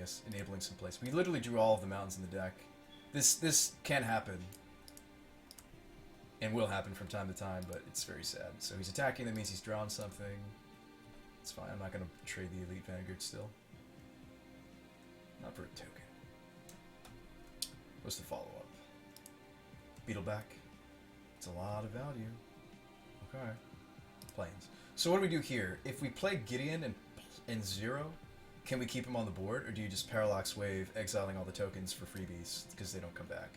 us, enabling some place. We literally drew all of the mountains in the deck. This can happen. And will happen from time to time, but it's very sad. So he's attacking, that means he's drawn something. It's fine, I'm not going to trade the Elite Vanguard still. Not for a token. What's the follow-up? Beetleback. It's a lot of value. Okay. Plains. So what do we do here? If we play Gideon and 0, can we keep him on the board? Or do you just Parallax Wave, exiling all the tokens for freebies because they don't come back?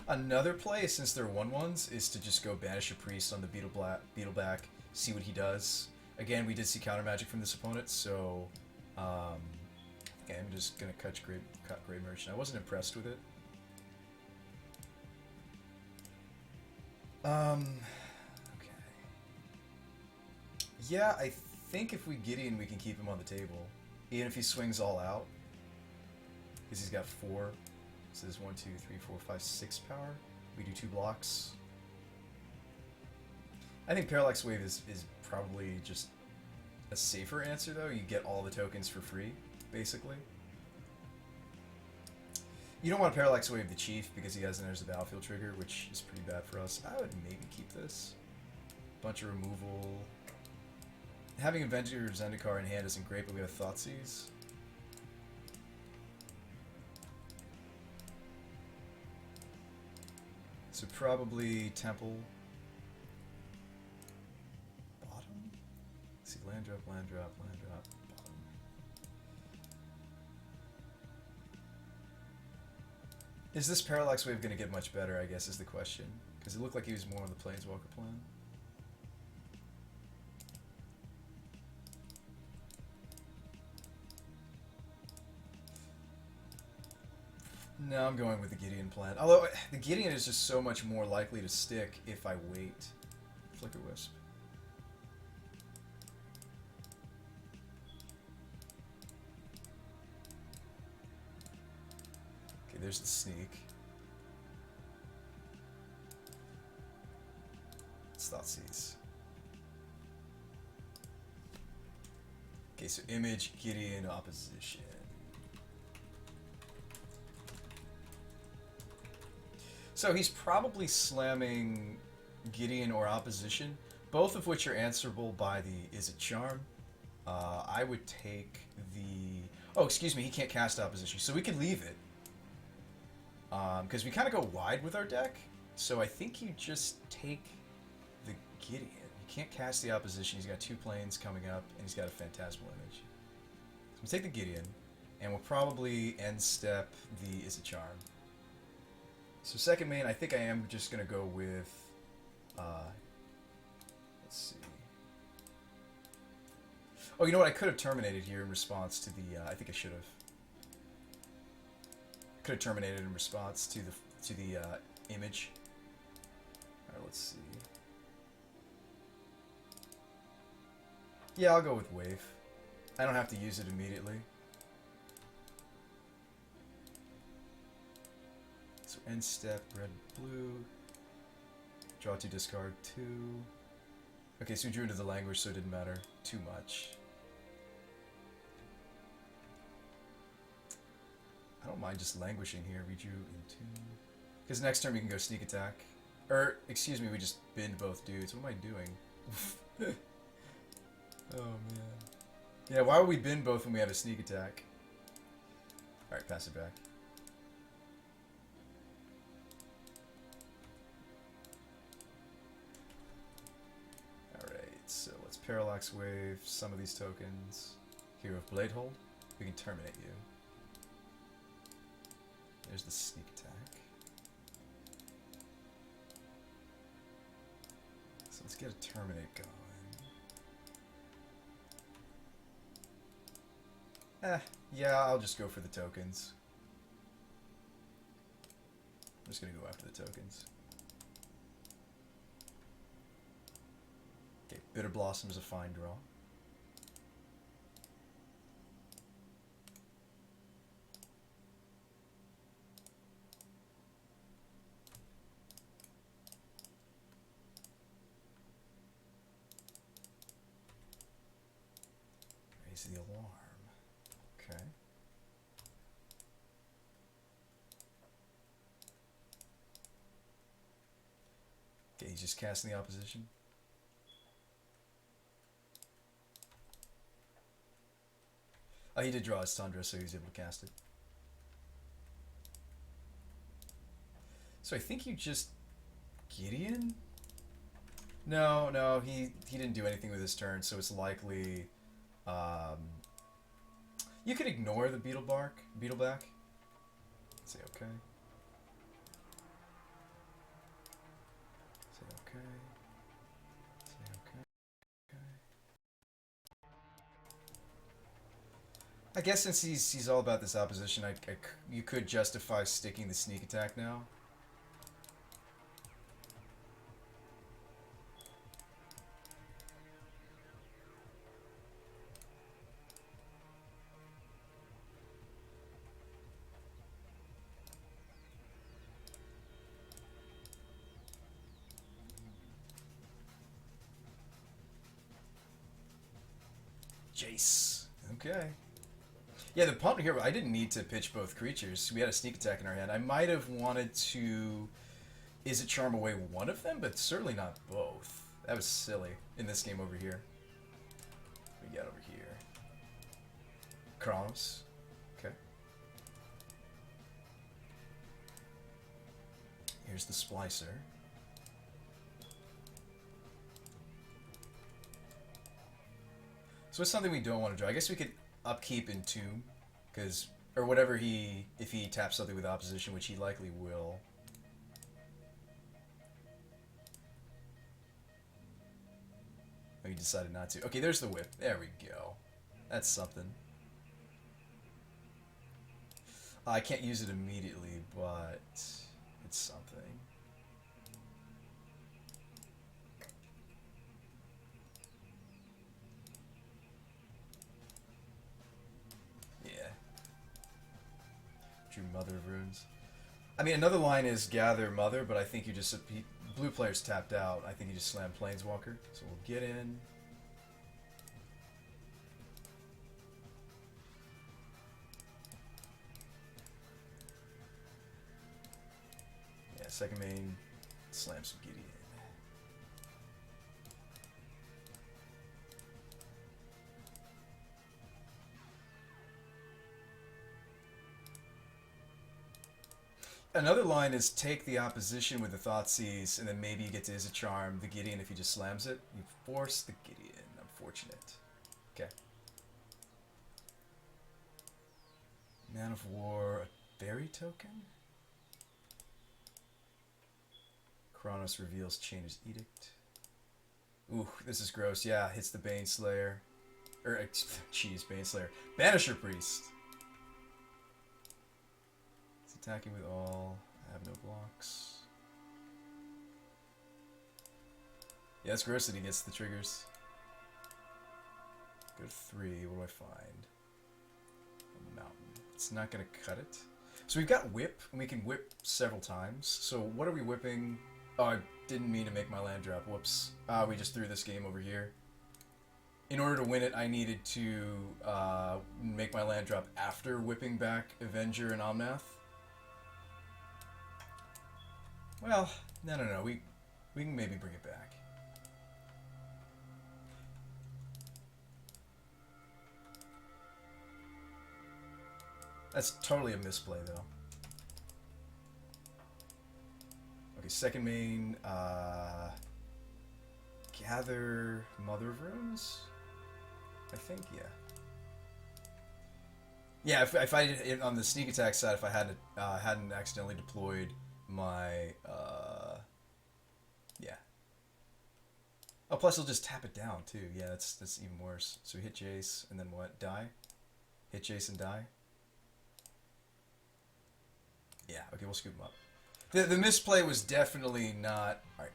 Another play, since they're 1/1s, is to just go Banish a Priest on the Beetleback, see what he does. Again, we did see counter magic from this opponent, so okay, I'm just gonna cut Grey Merchant. I wasn't impressed with it. Okay. Yeah, I think if we Gideon, we can keep him on the table, even if he swings all out, because he's got 4. So there's 1, 2, 3, 4, 5, 6 power. We do 2 blocks. I think Parallax Wave is probably just a safer answer, though. You get all the tokens for free, basically. You don't want to Parallax Wave the Chief because he has an Enters the Battlefield trigger, which is pretty bad for us. I would maybe keep this. Bunch of removal. Having Avenger of Zendikar in hand isn't great, but we have Thoughtseize. So probably Temple. Bottom? Let's see, land drop, land drop, land drop, bottom. Is this Parallax Wave going to get much better, I guess, is the question. Because it looked like he was more on the Planeswalker plan. No, I'm going with the Gideon plan. Although, the Gideon is just so much more likely to stick if I wait. Flicker Wisp. Okay, there's the sneak. It's Thoughtseize. Okay, so Image, Gideon, Opposition. So he's probably slamming Gideon or Opposition, both of which are answerable by the Is It Charm. I would take the... Oh, excuse me, he can't cast Opposition, so we could leave it. Because we kind of go wide with our deck, so I think you just take the Gideon. He can't cast the Opposition, he's got 2 planes coming up, and he's got a Phantasmal Image. So we'll take the Gideon, and we'll probably end step the Is It Charm. So second main, I think I am just going to go with, let's see. Oh, you know what? I could have terminated here in response to the, I think I should have. Could have terminated in response to the image. All right, let's see. Yeah, I'll go with Wave. I don't have to use it immediately. So end step, red, blue. Draw 2, discard 2. Okay, so we drew into the language, so it didn't matter too much. I don't mind just languishing here. We drew into... Because next turn we can go sneak attack. Or, excuse me, we just binned both dudes. What am I doing? Oh, man. Yeah, why would we bin both when we have a sneak attack? Alright, pass it back. Alright, so let's Parallax Wave some of these tokens. Hero of Bladehold. We can terminate you. There's the sneak attack. So let's get a terminate going. Yeah, I'll just go for the tokens. I'm just gonna go after the tokens. Okay, Bitter Blossom is a fine draw. Raise the alarm. Okay. Okay, he's just casting the opposition. Oh, he did draw his Tundra, so he was able to cast it. So I think you just... Gideon? No, no, he didn't do anything with his turn, so it's likely... you could ignore the Beetleback. Say okay. Say okay. Say okay. I guess since he's all about this opposition, you could justify sticking the sneak attack now. Jace. Okay. Yeah, the problem here, I didn't need to pitch both creatures. We had a sneak attack in our hand. I might have wanted to... Is it charm away one of them? But certainly not both. That was silly in this game over here. What we got over here? Kronos. Okay. Here's the Splicer. So it's something we don't want to draw. I guess we could upkeep Entomb, because... Or whatever he... If he taps something with opposition, which he likely will... Oh, he decided not to. Okay, there's the whip. There we go. That's something. I can't use it immediately, but it's something. Yeah. Drew Mother of Runes. I mean, another line is Gather Mother, but I think you just... Blue player's tapped out. I think he just slammed Planeswalker. So we'll get in. Yeah, second main, slam some Gideon. Another line is take the opposition with the Thoughtseize, and then maybe you get to Izzet-Charm the Gideon if he just slams it. You force the Gideon. Unfortunate. Okay. Man of War, a fairy token? Kronos reveals Chainer's Edict. Ooh, this is gross. Yeah, hits the Baneslayer. Jeez, Baneslayer. Banisher Priest. Attacking with all. I have no blocks. Yeah, it's gross that he gets the triggers. Go to 3. What do I find? A mountain. It's not going to cut it. So we've got whip, and we can whip several times. So what are we whipping? Oh, I didn't mean to make my land drop. Whoops. We just threw this game over here. In order to win it, I needed to make my land drop after whipping back Avenger and Omnath. Well, no. We can maybe bring it back. That's totally a misplay, though. Okay, second main, Gather Mother of Runes? I think, yeah. Yeah, if I did on the sneak attack side, if I hadn't accidentally deployed my, yeah. Oh, plus he'll just tap it down, too. Yeah, that's even worse. So we hit Jace, and then what? Die? Hit Jace and die? Yeah, okay, we'll scoop him up. The misplay was definitely not... Alright.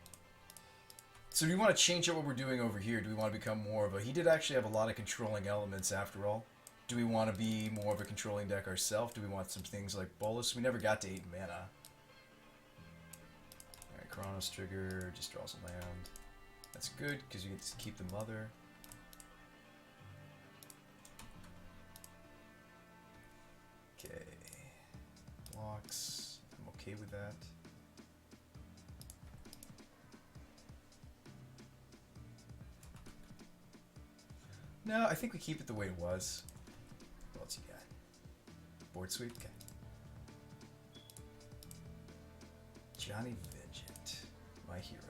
So do we want to change up what we're doing over here? Do we want to become more of a... He did actually have a lot of controlling elements after all. Do we want to be more of a controlling deck ourselves? Do we want some things like Bolus? We never got to 8 mana. Alright, Kronos trigger, just draws a land. That's good, because you get to keep the Mother. blocks. I'm okay with that. No, I think we keep it the way it was. What else you got? Board sweep? Okay. Johnny Vengeant, my hero.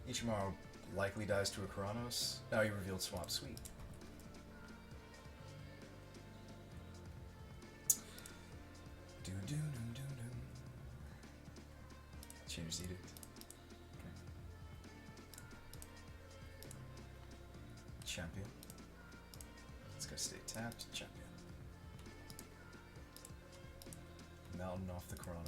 Ichimaro likely dies to a Kronos. Now he revealed Swamp. Sweet. Chainer's Edict. Okay. Champion. It's gonna stay tapped. Champion. Mountain off the Kronos.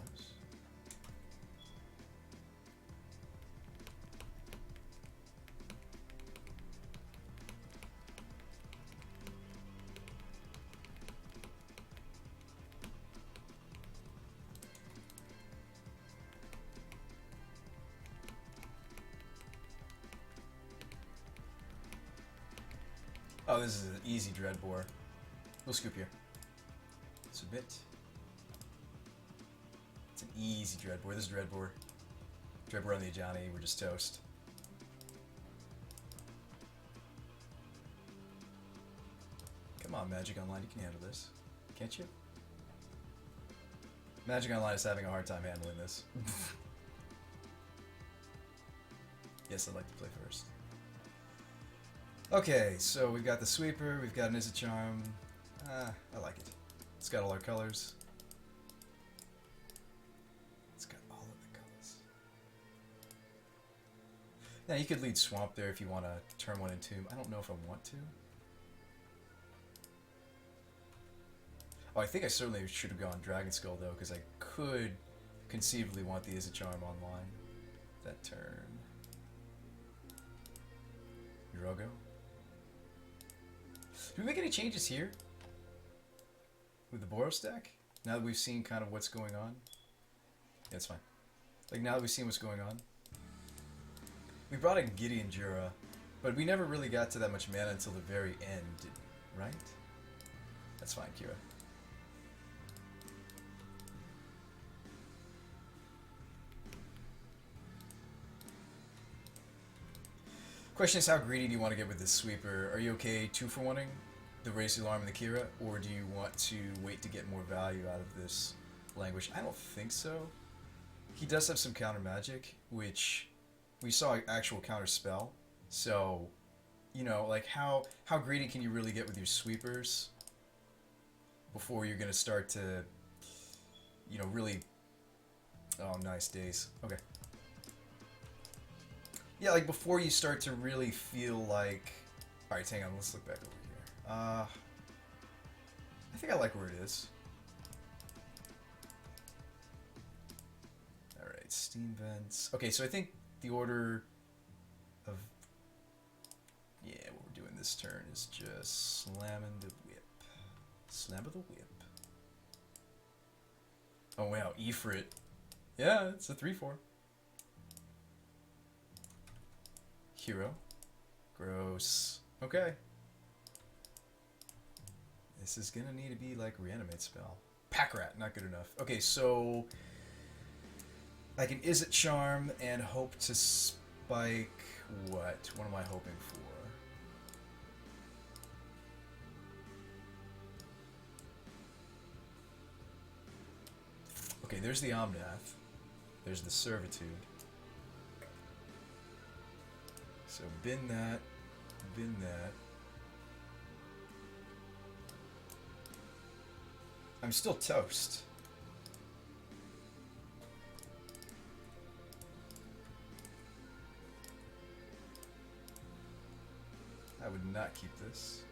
Oh, this is an easy Dreadbore. We'll scoop here. Submit. It's an easy Dreadbore. This is Dreadbore. Dreadbore on the Ajani. We're just toast. Come on, Magic Online. You can handle this. Can't you? Magic Online is having a hard time handling this. Yes, I'd like to play first. Okay, so we've got the Sweeper, we've got an Izzet Charm. I like it. It's got all our colors. It's got all of the colors. Now you could lead Swamp there if you want to turn one into. I don't know if I want to. Oh, I think I certainly should have gone Dragon Skull though, because I could conceivably want the Izzet Charm online that turn. Urago. Do we make any changes here with the Boros deck? Now that we've seen kind of what's going on? Yeah, it's fine. Like, now that we've seen what's going on. We brought in Gideon Jura, but we never really got to that much mana until the very end, did we? Right? That's fine, Kira. Question is, how greedy do you want to get with this Sweeper? Are you okay 2-for-1ing the Race Alarm and the Kira, or do you want to wait to get more value out of this language? I don't think so. He does have some counter magic, which we saw an actual counter spell. So, you know, like how greedy can you really get with your Sweepers before you're going to start to, you know, really... Oh, nice days. Okay. Yeah, like before you start to really feel like... Alright, hang on, let's look back over here. I think I like where it is. Alright, Steam Vents. Okay, so I think the order of... Yeah, what we're doing this turn is just slamming the whip. Slam of the whip. Oh wow, Ifrit. Yeah, it's a 3-4. Hero. Gross. Okay. This is gonna need to be like Reanimate spell. Pack Rat, not good enough. Okay, so I can Izzet Charm and hope to spike what? What am I hoping for? Okay, there's the Omnath. There's the Servitude. So bin that, bin that. I'm still toast. I would not keep this.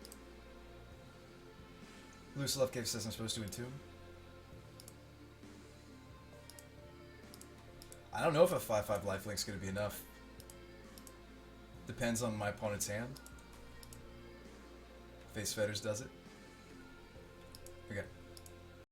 Loose Love Cave says I'm supposed to entomb. I don't know if a 5/5 lifelink's gonna be enough. Depends on my opponent's hand. Face Fetters does it. Okay.